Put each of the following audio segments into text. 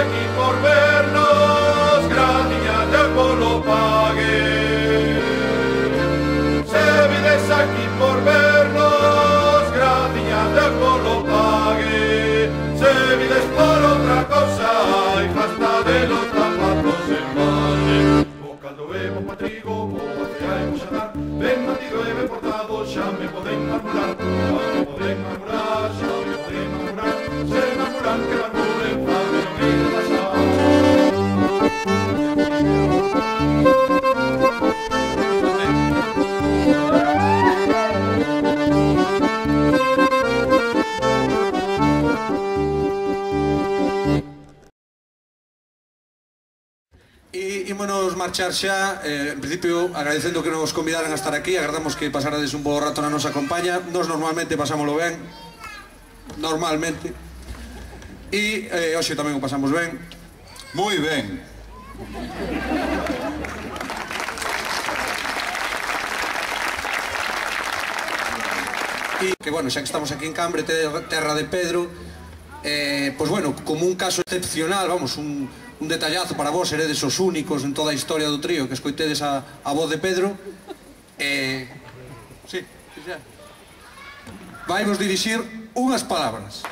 aquí por vernos, graciña de polo pague. Se vides aquí por vernos, graciña de polo pague. Se vides por outra cousa, e hasta de los zapatos en valle. O caldo e bo patrigo, o cea e bo xatar, ben batido e ben portado, xa me poden murmurar. Me poden murmurar, xa me poden murmurar. Se murmuran que murmuren, fame non hai de pasar. Ímonos marchar xa, en principio agradecendo que nos convidaran a estar aquí, agardamos que pasarades un bo rato na nosa compañía. Nos normalmente pasámoslo ben, normalmente, e hoxe tamén o pasamos ben. Moi ben. E que, bueno, xa que estamos aquí en Cambre, terra de Pedro, pois, bueno, como un caso excepcional, vamos, un detallazo para vos, seredes os únicos en toda a historia do trío que escoitedes a voz de Pedro. Sí, xa. Vai vos dirixir unhas palabras.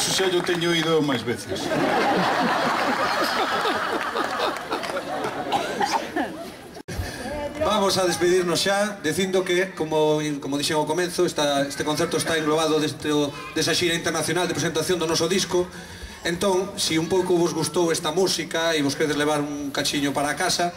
Iso xa yo teño ido máis veces. Vamos a despedirnos xa, dicindo que, como dixen ao comenzo, este concerto está englobado desa xira internacional de presentación do noso disco. Entón, se un pouco vos gustou esta música e vos queredes levar un cachiño para a casa,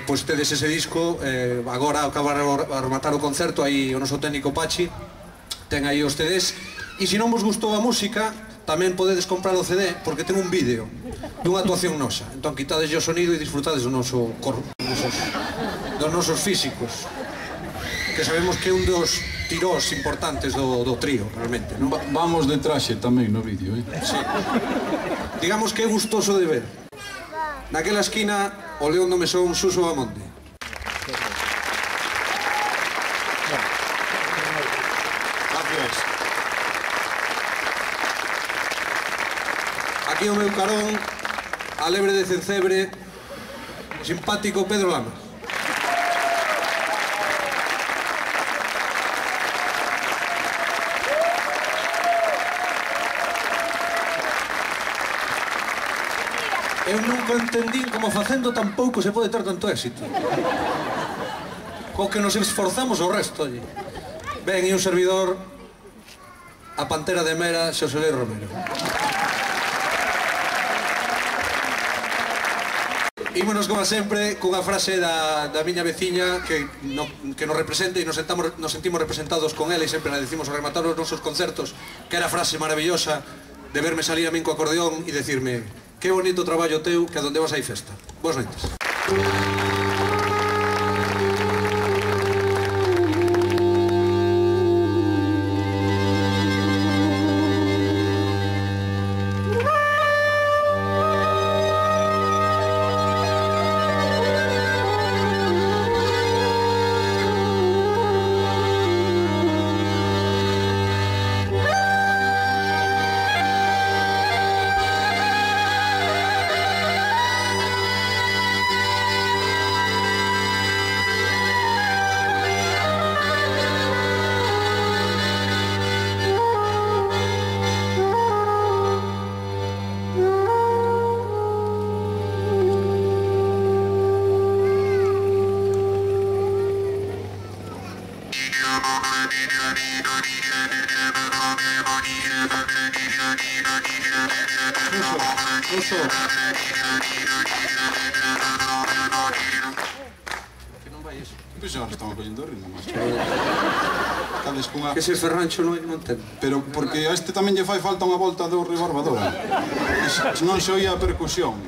pois tedes ese disco. Agora, ao acabar a rematar o concerto, aí o noso técnico Pachi ten aí os CDs. E se non vos gustou a música, tamén podedes comprar o CD, porque ten un vídeo dunha actuación nosa. Entón, quitades o sonido e disfrutades do noso corpo, dos nosos físicos, que sabemos que é un dos tirós importantes do trío, realmente, non? Vamos de traxe tamén no vídeo, Sí. Digamos que é gustoso de ver. Naquela esquina, o león do mesón, Suso Bamonde. Gracias. Aquí o meu carón, a lebre de Cencebre, o simpático Pedro Lama. Eu nunca entendín como facendo tan pouco se pode ter tanto éxito. Co que nos esforzamos o resto, oye. Ben, e un servidor, a Pantera de Mera, Xoselei Romero. Ímonos, como sempre, cunha frase da miña veciña que nos representa e nos sentimos representados con ela, e sempre la decimos ao rematar os nosos concertos, que era a frase maravillosa de verme salir a min co acordeón e decirme: que bonito traballo teu, que a donde vas hai festa. Boas noites. Suso. Que non vai iso. Pois ahora estamos collendo o ritmo, macho. Cades cunha... Que ese ferrancho non ten. Pero porque a este tamén lle fai falta unha volta do rebarbadora. Non se oía a percusión.